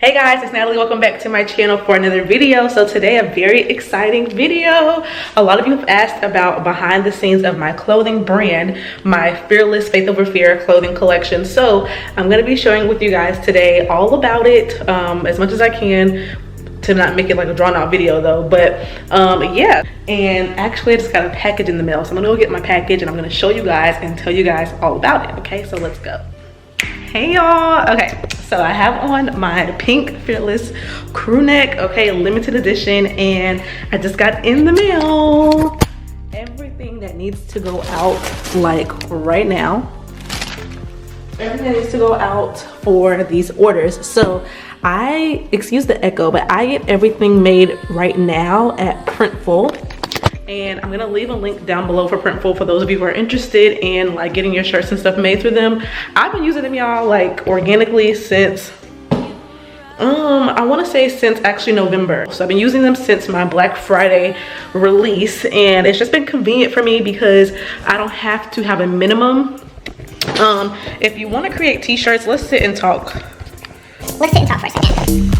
Hey guys, it's Natalie. Welcome back to my channel for another video. So today, a very exciting video. A lot of you have asked about behind the scenes of my clothing brand, my Fearless Faith Over Fear clothing collection. So I'm going to be showing with you guys today all about it, as much as I can, to not make it like a drawn out video though. But yeah, and actually I just got a package in the mail. So I'm going to go get my package and I'm going to show you guys and tell you guys all about it. Okay, so let's go. Hey y'all. Okay, so I have on my pink Fearless crew neck, okay, limited edition, and I just got in the mail everything that needs to go out like right now. Everything that needs to go out for these orders. So excuse the echo, but I get everything made right now at Printful. And I'm gonna leave a link down below for Printful for those of you who are interested in like getting your shirts and stuff made through them. I've been using them, y'all, like organically since I want to say since actually November. So I've been using them since my Black Friday release, and it's just been convenient for me because I don't have to have a minimum. If you want to create t-shirts, let's sit and talk. Let's sit and talk for a second.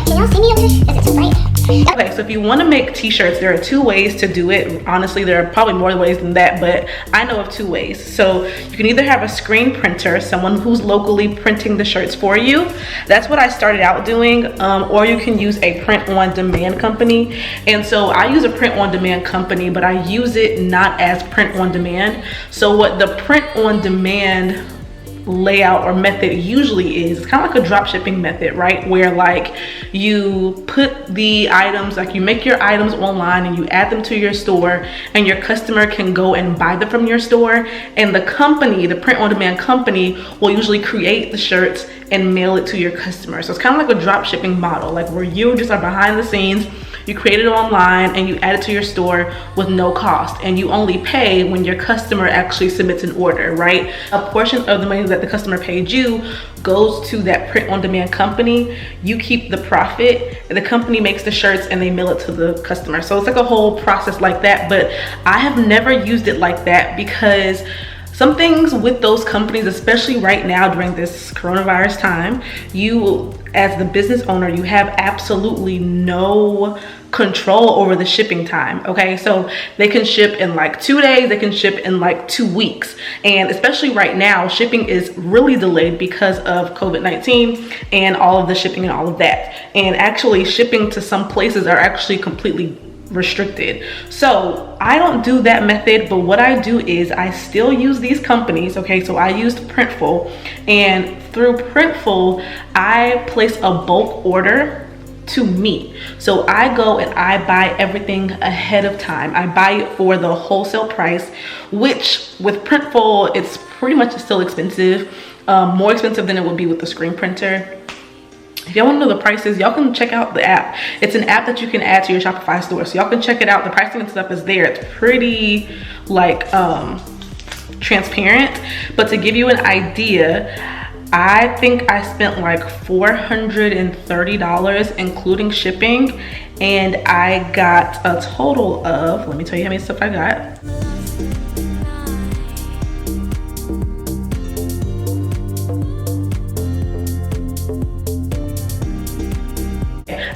Can y'all see me okay? Is it too bright? Okay, so if you want to make t-shirts, there are two ways to do it. Honestly, there are probably more ways than that, but I know of two ways. So you can either have a screen printer, someone who's locally printing the shirts for you. That's what I started out doing. Or you can use a print-on-demand company. And so I use a print-on-demand company, but I use it not as print-on-demand. So what the print-on-demand layout or method usually is, it's kind of like a drop shipping method, right? Where like you put the items, like you make your items online and you add them to your store, and your customer can go and buy them from your store, and the company, the print on demand company, will usually create the shirts and mail it to your customer. So it's kind of like a drop shipping model, like where you just are behind the scenes. You create it online and you add it to your store with no cost, and you only pay when your customer actually submits an order, right? A portion of the money that the customer paid you goes to that print on demand company. You keep the profit, the company makes the shirts and they mail it to the customer. So it's like a whole process like that, but I have never used it like that because some things with those companies, especially right now during this coronavirus time, you as the business owner, you have absolutely no control over the shipping time. Okay, so they can ship in like 2 days, they can ship in like 2 weeks, and especially right now shipping is really delayed because of COVID-19 and all of the shipping and all of that, and actually shipping to some places are actually completely restricted. So I don't do that method, but what I do is I still use these companies. Okay, so I used Printful, and through Printful I place a bulk order to me. So I go and I buy everything ahead of time. I buy it for the wholesale price, which with Printful it's pretty much still expensive, more expensive than it would be with the screen printer. If y'all want to know the prices, y'all can check out the app. It's an app that you can add to your Shopify store, so y'all can check it out. The pricing and stuff is there. It's pretty like transparent. But to give you an idea, I think I spent like $430 including shipping, and I got a total of, let me tell you how many stuff I got.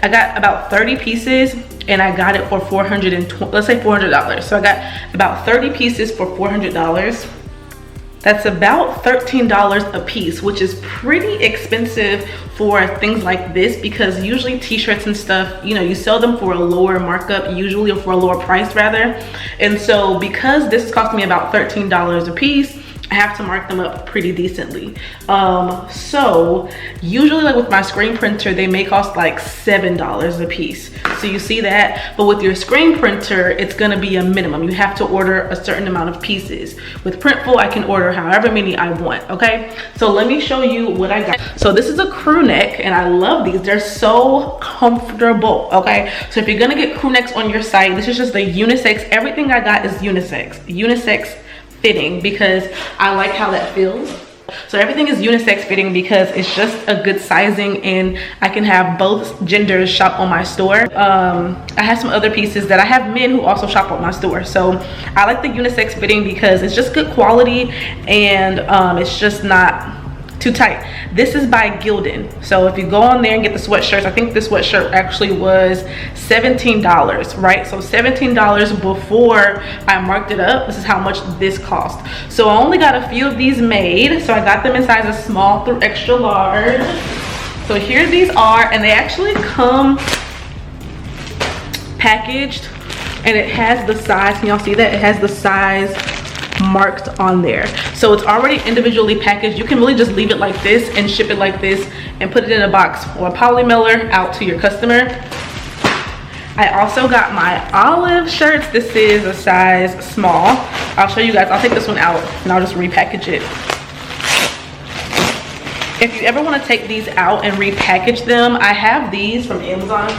I got about 30 pieces, and I got it for let's say $400. So I got about 30 pieces for $400. That's about $13 a piece, which is pretty expensive for things like this, because usually t-shirts and stuff, you know, you sell them for a lower markup usually, or for a lower price rather. And so because this cost me about $13 a piece, I have to mark them up pretty decently. So usually like with my screen printer, they may cost like $7 a piece. So you see that, but with your screen printer, it's gonna be a minimum. You have to order a certain amount of pieces. With Printful, I can order however many I want, okay? So let me show you what I got. So this is a crew neck, and I love these. They're so comfortable, okay? So if you're gonna get crew necks on your site, this is just the unisex. Everything I got is unisex fitting, because I like how that feels. So everything is unisex fitting because it's just a good sizing, and I can have both genders shop on my store. I have some other pieces that I have men who also shop on my store. So I like the unisex fitting because it's just good quality, and it's just not too tight. This is by Girlll. So if you go on there and get the sweatshirts, I think this sweatshirt actually was $17, right? So $17 before I marked it up. This is how much this cost. So I only got a few of these made. So I got them in sizes small through extra large. So here these are, and they actually come packaged, and it has the size. Can y'all see that? It has the size marked on there. So it's already individually packaged. You can really just leave it like this and ship it like this and put it in a box or a poly mailer out to your customer. I also got my olive shirts. This is a size small. I'll show you guys. I'll take this one out and I'll just repackage it. If you ever want to take these out and repackage them, I have these from Amazon.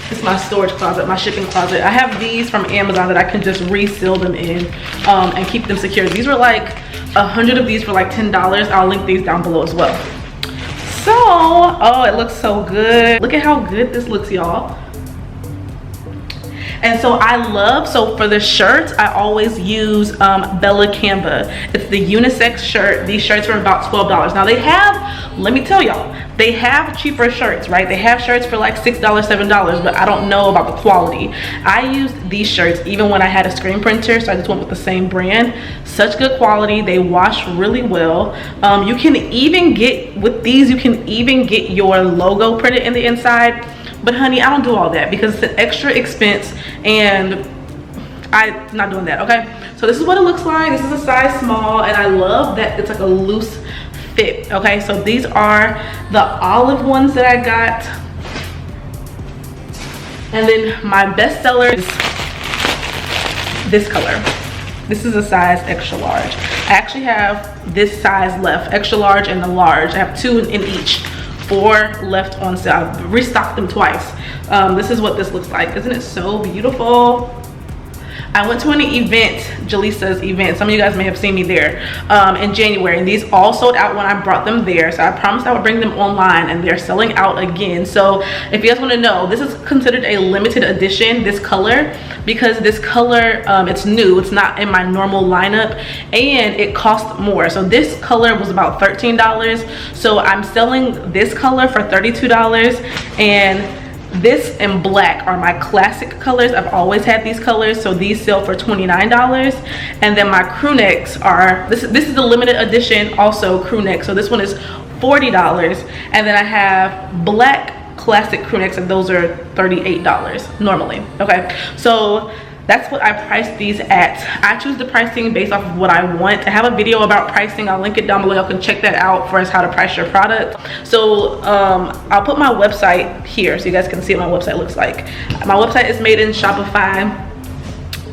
It's my storage closet, my shipping closet. I have these from Amazon that I can just reseal them in and keep them secure. These were like 100 of these for like $10. I'll link these down below as well. So, oh, it looks so good. Look at how good this looks, y'all. And so I love, so for the shirts, I always use Bella Canva. It's the unisex shirt. These shirts are about $12. Now they have, let me tell y'all, they have cheaper shirts, right? They have shirts for like $6, $7, but I don't know about the quality. I used these shirts even when I had a screen printer, so I just went with the same brand. Such good quality. They wash really well. You can even get, with these, you can even get your logo printed in the inside. But honey, I don't do all that because it's an extra expense and I'm not doing that, okay? So this is what it looks like. This is a size small and I love that it's like a loose fit, okay? So these are the olive ones that I got. And then my best seller is this color. This is a size extra large. I actually have this size left, extra large and the large. I have 2 in each. 4 left on sale. I've restocked them twice. This is what this looks like. Isn't it so beautiful? I went to an event, Jaleesa's event. Some of you guys may have seen me there in January, and these all sold out when I brought them there. So I promised I would bring them online, and they're selling out again. So if you guys want to know, this is considered a limited edition, this color, because this color, it's new. It's not in my normal lineup, and it costs more. So this color was about $13. So I'm selling this color for $32, and this and black are my classic colors. I've always had these colors, so these sell for $29. And then my crew necks are, this is the limited edition also crew neck, so this one is $40. And then I have black classic crew necks, and those are $38 normally, okay? So that's what I priced these at. I choose the pricing based off of what I want. I have a video about pricing. I'll link it down below. Y'all can check that out for us, how to price your product. So I'll put my website here so you guys can see what my website looks like. My website is made in Shopify,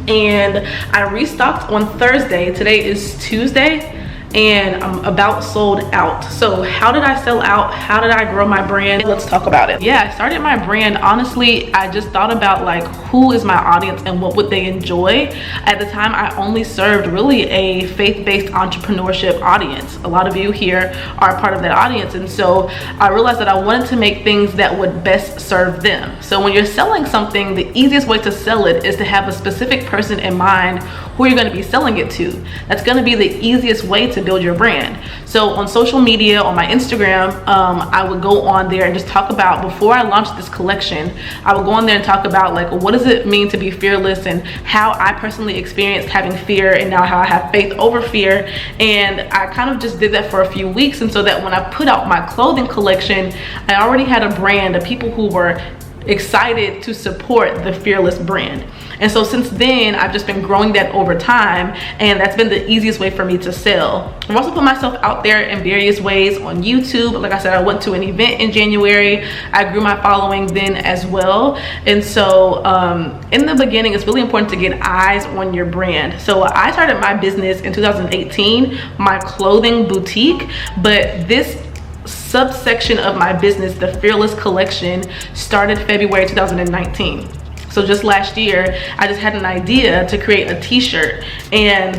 and I restocked on Thursday. Today is Tuesday, and I'm about sold out. So how did I sell out? How did I grow my brand? Let's talk about it. Yeah, I started my brand, honestly, I just thought about like, who is my audience and what would they enjoy? At the time, I only served really a faith-based entrepreneurship audience. A lot of you here are part of that audience, and so I realized that I wanted to make things that would best serve them. So when you're selling something, the easiest way to sell it is to have a specific person in mind who you're going to be selling it to. That's going to be the easiest way to build your brand. So on social media, on my Instagram, I would go on there and just talk about, before I launched this collection, I would go on there and talk about like, what does it mean to be fearless, and how I personally experienced having fear, and now how I have faith over fear. And I kind of just did that for a few weeks, and so that when I put out my clothing collection, I already had a brand of people who were excited to support the Fearless brand. And so since then, I've just been growing that over time, and that's been the easiest way for me to sell. I've also put myself out there in various ways on YouTube. Like I said, I went to an event in January. I grew my following then as well. And so in the beginning, it's really important to get eyes on your brand. So I started my business in 2018, my clothing boutique, but this subsection of my business, the Fearless collection, started February 2019. So just last year, I just had an idea to create a t-shirt, and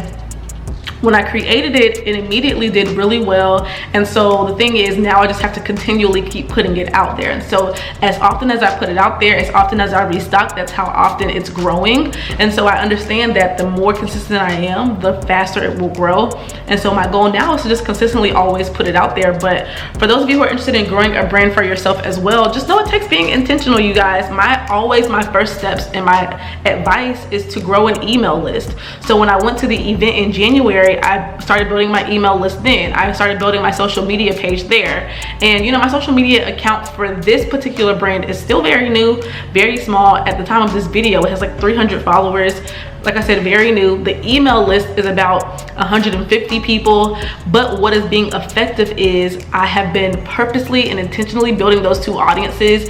when I created it, it immediately did really well. And so the thing is, now I just have to continually keep putting it out there. And so as often as I put it out there, as often as I restock, that's how often it's growing. And so I understand that the more consistent I am, the faster it will grow. And so my goal now is to just consistently always put it out there. But for those of you who are interested in growing a brand for yourself as well, just know it takes being intentional, you guys. My first steps and my advice is to grow an email list. So when I went to the event in January, I started building my email list then. I started building my social media page there. And you know, my social media account for this particular brand is still very new, very small. At the time of this video, it has like 300 followers. Like I said, very new. The email list is about 150 people, but what is being effective is I have been purposely and intentionally building those two audiences,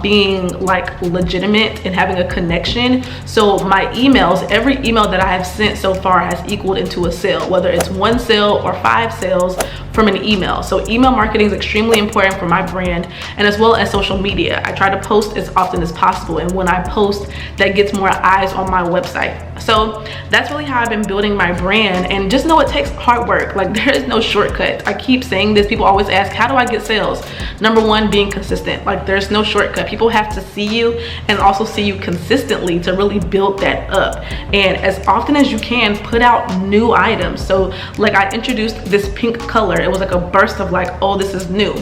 being like legitimate and having a connection. So my emails, every email that I have sent so far has equaled into a sale, whether it's 1 sale or 5 sales from an email. So email marketing is extremely important for my brand, and as well as social media. I try to post as often as possible, and when I post, that gets more eyes on my website. So that's really how I've been building my brand. And just know it takes hard work. Like, there is no shortcut. I keep saying this. People always ask, how do I get sales? Number one, being consistent. Like, there's no shortcut. People have to see you and also see you consistently to really build that up. And as often as you can, put out new items. So like, I introduced this pink color. It was like a burst of like, oh, this is new.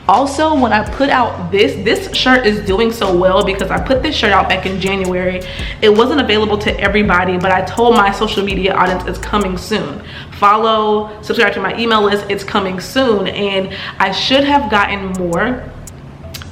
Also, when I put out this shirt is doing so well because I put this shirt out back in January. It wasn't available to everybody, but I told my social media audience it's coming soon. Follow, subscribe to my email list, it's coming soon. And I should have gotten more.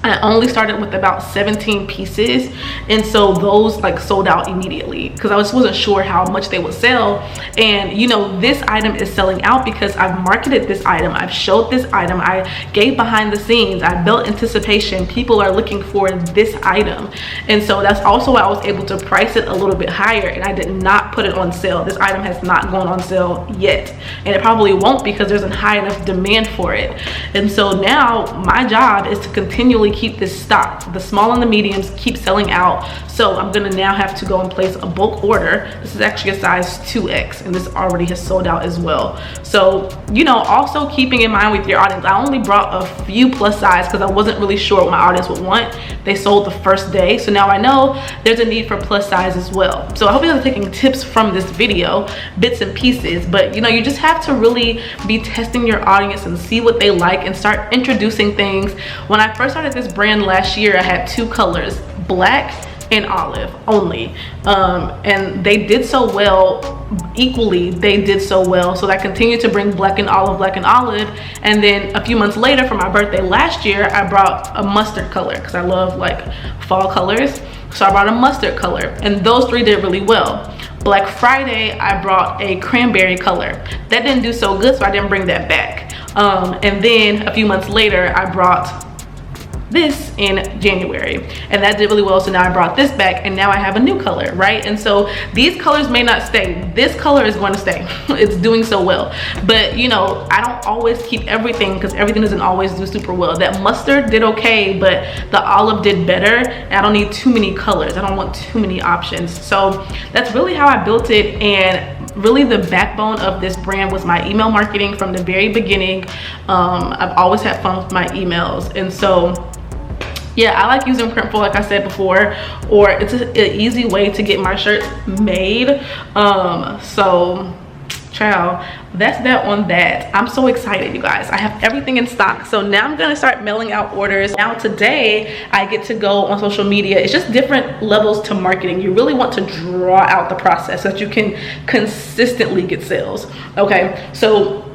I only started with about 17 pieces, and so those like sold out immediately because I just wasn't sure how much they would sell. And you know, this item is selling out because I've marketed this item, I've showed this item, I gave behind the scenes, I built anticipation. People are looking for this item, and so that's also why I was able to price it a little bit higher, and I did not put it on sale. This item has not gone on sale yet, and it probably won't because there's a high enough demand for it. And so now my job is to continually keep this stocked. The small and the mediums keep selling out, so I'm gonna now have to go and place a bulk order. This is actually a size 2X, and this already has sold out as well. So you know, also keeping in mind with your audience, I only brought a few plus size because I wasn't really sure what my audience would want. They sold the first day, so now I know there's a need for plus size as well. So I hope you guys are taking tips from this video, bits and pieces. But you know, you just have to really be testing your audience and see what they like and start introducing things. When I first started this brand last year, I had 2 colors, black and olive only, and they did so well equally. They did so well, so I continued to bring black and olive, and then a few months later for my birthday last year, I brought a mustard color because I love like fall colors. So I brought a mustard color, and those 3 did really well. Black Friday, I brought a cranberry color. That didn't do so good, so I didn't bring that back. And then a few months later, I brought this in January, and that did really well. So now I brought this back, and now I have a new color, right? And so these colors may not stay. This color is going to stay. It's doing so well. But you know, I don't always keep everything because everything doesn't always do super well. That mustard did okay, but the olive did better, and I don't need too many colors. I don't want too many options. So that's really how I built it. And really the backbone of this brand was my email marketing from the very beginning. I've always had fun with my emails, and so yeah, I like using Printful, like I said before, or it's an easy way to get my shirts made. So child, that's that on that. I'm so excited, you guys. I have everything in stock, so now I'm gonna start mailing out orders. Now today I get to go on social media. It's just different levels to marketing. You really want to draw out the process so that you can consistently get sales. Okay, so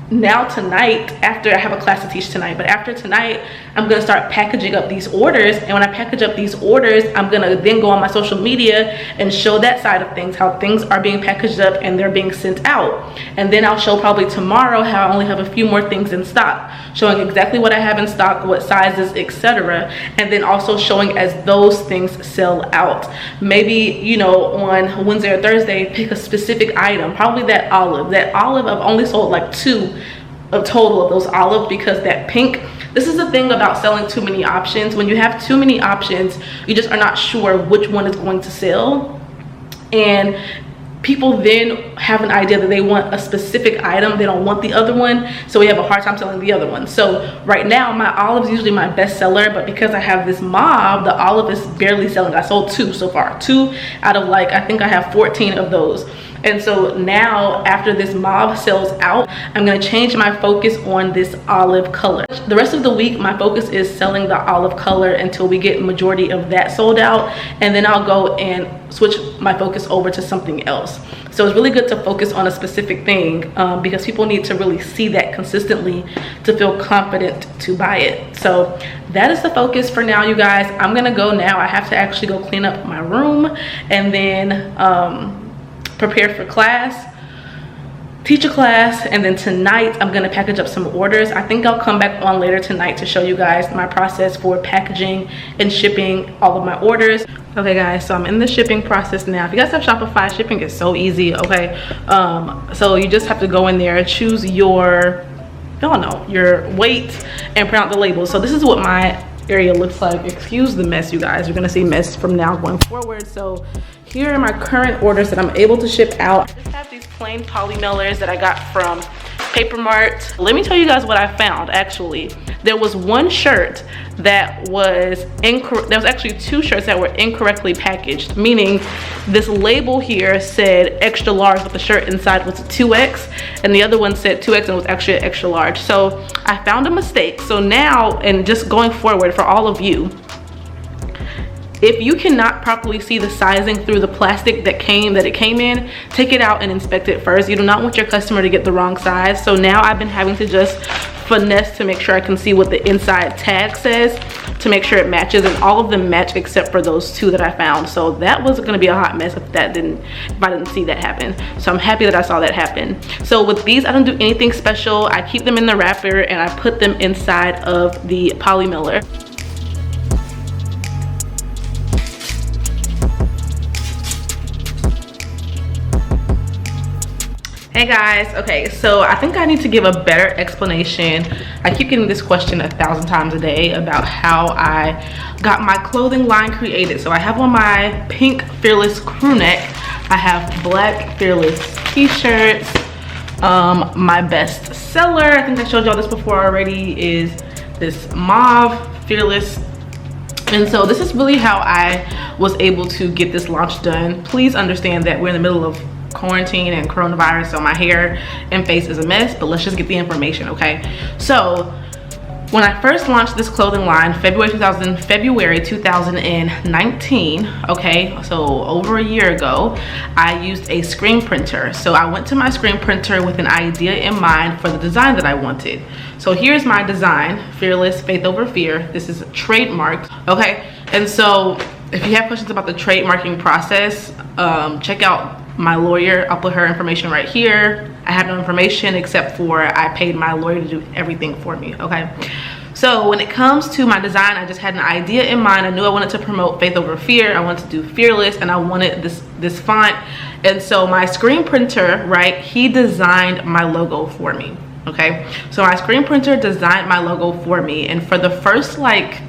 now tonight, after I have a class to teach tonight, but after tonight I'm gonna start packaging up these orders. And when I package up these orders, I'm gonna then go on my social media and show that side of things, how things are being packaged up and they're being sent out. And then I'll show probably tomorrow how I only have a few more things in stock, showing exactly what I have in stock, what sizes, etc. And then also showing as those things sell out. Maybe, you know, on Wednesday or Thursday, pick a specific item, probably that olive. That olive, I've only sold like 2 of total of those olive, because that pink, this is the thing about selling too many options. When you have too many options, you just are not sure which one is going to sell, and people then have an idea that they want a specific item, they don't want the other one, so we have a hard time selling the other one. So right now my olive is usually my best seller, but because I have this mauve, the olive is barely selling. I sold 2 so far, 2 out of like, I think I have 14 of those. And so now after this mauve sells out, I'm going to change my focus on this olive color. The rest of the week my focus is selling the olive color until we get majority of that sold out, and then I'll go and switch my focus over to something else. So it's really good to focus on a specific thing because people need to really see that consistently to feel confident to buy it. So that is the focus for now, you guys. I'm gonna go now. I have to actually go clean up my room and then prepare for class, teach a class, and then tonight I'm gonna package up some orders. I think I'll come back on later tonight to show you guys my process for packaging and shipping all of my orders. Okay guys, so I'm in the shipping process now. If you guys have Shopify, shipping is so easy, okay? So you just have to go in there, choose your, I don't know, your weight, and print out the labels. So this is what my area looks like. Excuse the mess, you guys. You're gonna see mess from now going forward. So here are my current orders that I'm able to ship out. I just have these plain poly mailers that I got from Paper Mart. Let me tell you guys what I found. Actually, there was one shirt that was incorrect. There was actually 2 shirts that were incorrectly packaged, meaning this label here said extra large, but the shirt inside was a 2X, and the other one said 2X and it was actually an extra large. So I found a mistake. So now, and just going forward for all of you, if you cannot properly see the sizing through the plastic that it came in, take it out and inspect it first. You do not want your customer to get the wrong size. So now I've been having to just finesse to make sure I can see what the inside tag says to make sure it matches, and all of them match except for those 2 that I found. So that was gonna be a hot mess if I didn't see that happen. So I'm happy that I saw that happen. So with these, I don't do anything special. I keep them in the wrapper and I put them inside of the poly mailer. Hey guys, okay, so I think I need to give a better explanation. I keep getting this question 1,000 times a day about how I got my clothing line created. So I have on my pink Fearless crew neck. I have black Fearless t-shirts. My best seller, I think I showed y'all this before already, is this mauve Fearless. And so this is really how I was able to get this launch done. Please understand that we're in the middle of quarantine and coronavirus, so my hair and face is a mess, but let's just get the information, okay? So when I first launched this clothing line, February 2019, okay, so over a year ago, I used a screen printer. So I went to my screen printer with an idea in mind for the design that I wanted. So here's my design, Fearless, Faith Over Fear. This is trademarked, okay? And so if you have questions about the trademarking process, check out my lawyer. I'll put her information right here. I have no information except for I paid my lawyer to do everything for me, okay? So when it comes to my design, I just had an idea in mind. I knew I wanted to promote Faith Over Fear. I wanted to do Fearless, and I wanted this font. And so my screen printer, right, he designed my logo for me, okay? So my screen printer designed my logo for me, and for the first like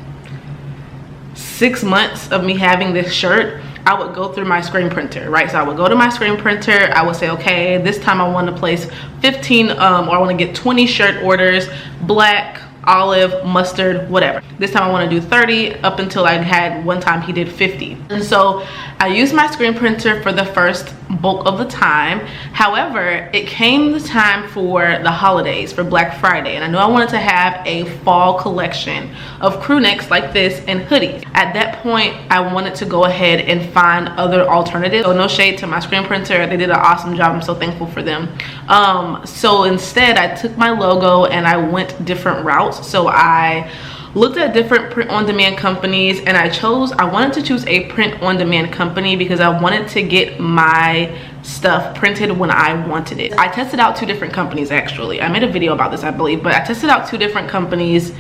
6 months of me having this shirt, I would go through my screen printer, right? So I would go to my screen printer. I would say, okay, this time I want to place 15 or I want to get 20 shirt orders, black, olive, mustard, whatever. This time I want to do 30, up until I had one time he did 50. And so I used my screen printer for the first bulk of the time. However, it came the time for the holidays, for Black Friday, and I knew I wanted to have a fall collection of crew necks like this and hoodies. At that point, I wanted to go ahead and find other alternatives. So no shade to my screen printer, they did an awesome job. I'm so thankful for them. So instead, I took my logo and I went different routes. So I looked at different print-on-demand companies, and I wanted to choose a print-on-demand company because I wanted to get my stuff printed when I wanted it. I tested out 2 different companies, actually. I made a video about this, I believe, but I tested out 2 different companies.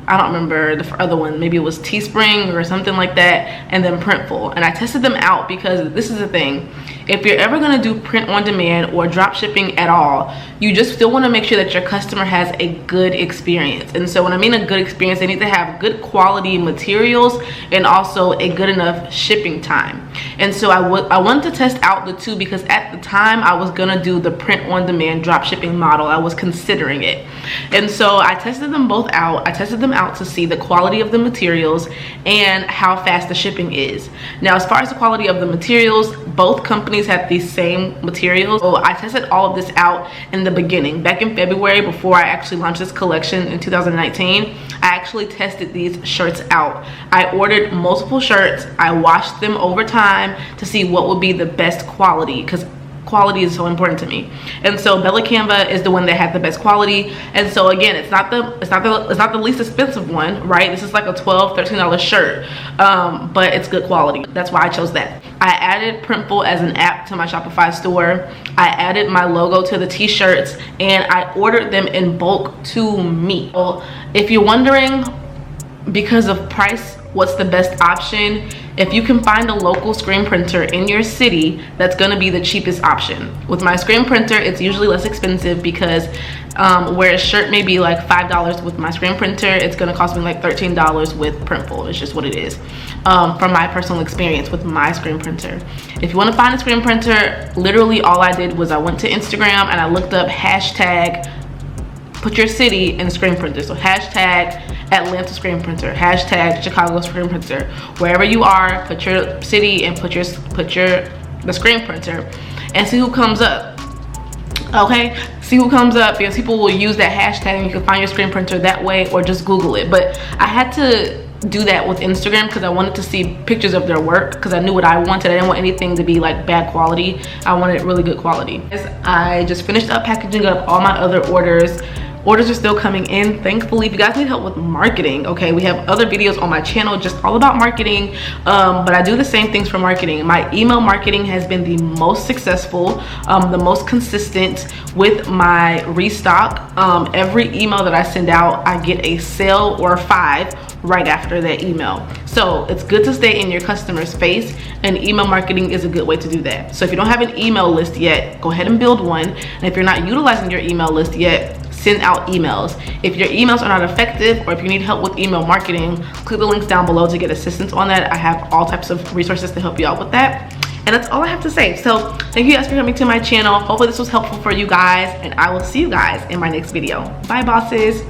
I don't remember the other one. Maybe it was Teespring or something like that, and then Printful. And I tested them out because this is the thing. if you're ever going to do print on demand or drop shipping at all, you just still want to make sure that your customer has a good experience. And so when I mean a good experience, they need to have good quality materials and also a good enough shipping time. And so I wanted to test out the two because at the time I was going to do the print on demand drop shipping model. I was considering it. And so I tested them both out. I tested them out to see the quality of the materials and how fast the shipping is. Now, as far as the quality of the materials, both companies had these same materials. So I tested all of this out in the beginning. Back in February, before I actually launched this collection in 2019, I actually tested these shirts out. I ordered multiple shirts. I washed them over time to see what would be the best quality, because quality is so important to me. And so Bella Canva is the one that had the best quality. And so again, it's not the least expensive one, right? This is like a $12-13 shirt, but it's good quality. That's why I chose that. I added Printful as an app to my Shopify store. I added my logo to the t-shirts, and I ordered them in bulk to me. So if you're wondering, because of price, what's the best option? If you can find a local screen printer in your city, that's going to be the cheapest option. With my screen printer, it's usually less expensive because where a shirt may be like $5 with my screen printer, it's going to cost me like $13 with Printful. It's just what it is, from my personal experience with my screen printer. If you want to find a screen printer, literally all I did was I went to Instagram and I looked up hashtag put your city in screen printer. So hashtag Atlanta screen printer, hashtag Chicago screen printer. Wherever you are, put your city and put the screen printer and see who comes up. Okay, see who comes up, because people will use that hashtag and you can find your screen printer that way, or just Google it. But I had to do that with Instagram because I wanted to see pictures of their work, because I knew what I wanted. I didn't want anything to be like bad quality. I wanted really good quality. I just finished up packaging up all my other orders. Orders are still coming in, thankfully. If you guys need help with marketing, okay, we have other videos on my channel just all about marketing, but I do the same things for marketing. My email marketing has been the most successful, the most consistent with my restock. Every email that I send out, I get a sale or 5 right after that email. So it's good to stay in your customer's face, and email marketing is a good way to do that. So if you don't have an email list yet, go ahead and build one. And if you're not utilizing your email list yet, send out emails. If your emails are not effective, or if you need help with email marketing, click the links down below to get assistance on that. I have all types of resources to help you out with that. And that's all I have to say. So thank you guys for coming to my channel. Hopefully this was helpful for you guys, and I will see you guys in my next video. Bye, bosses.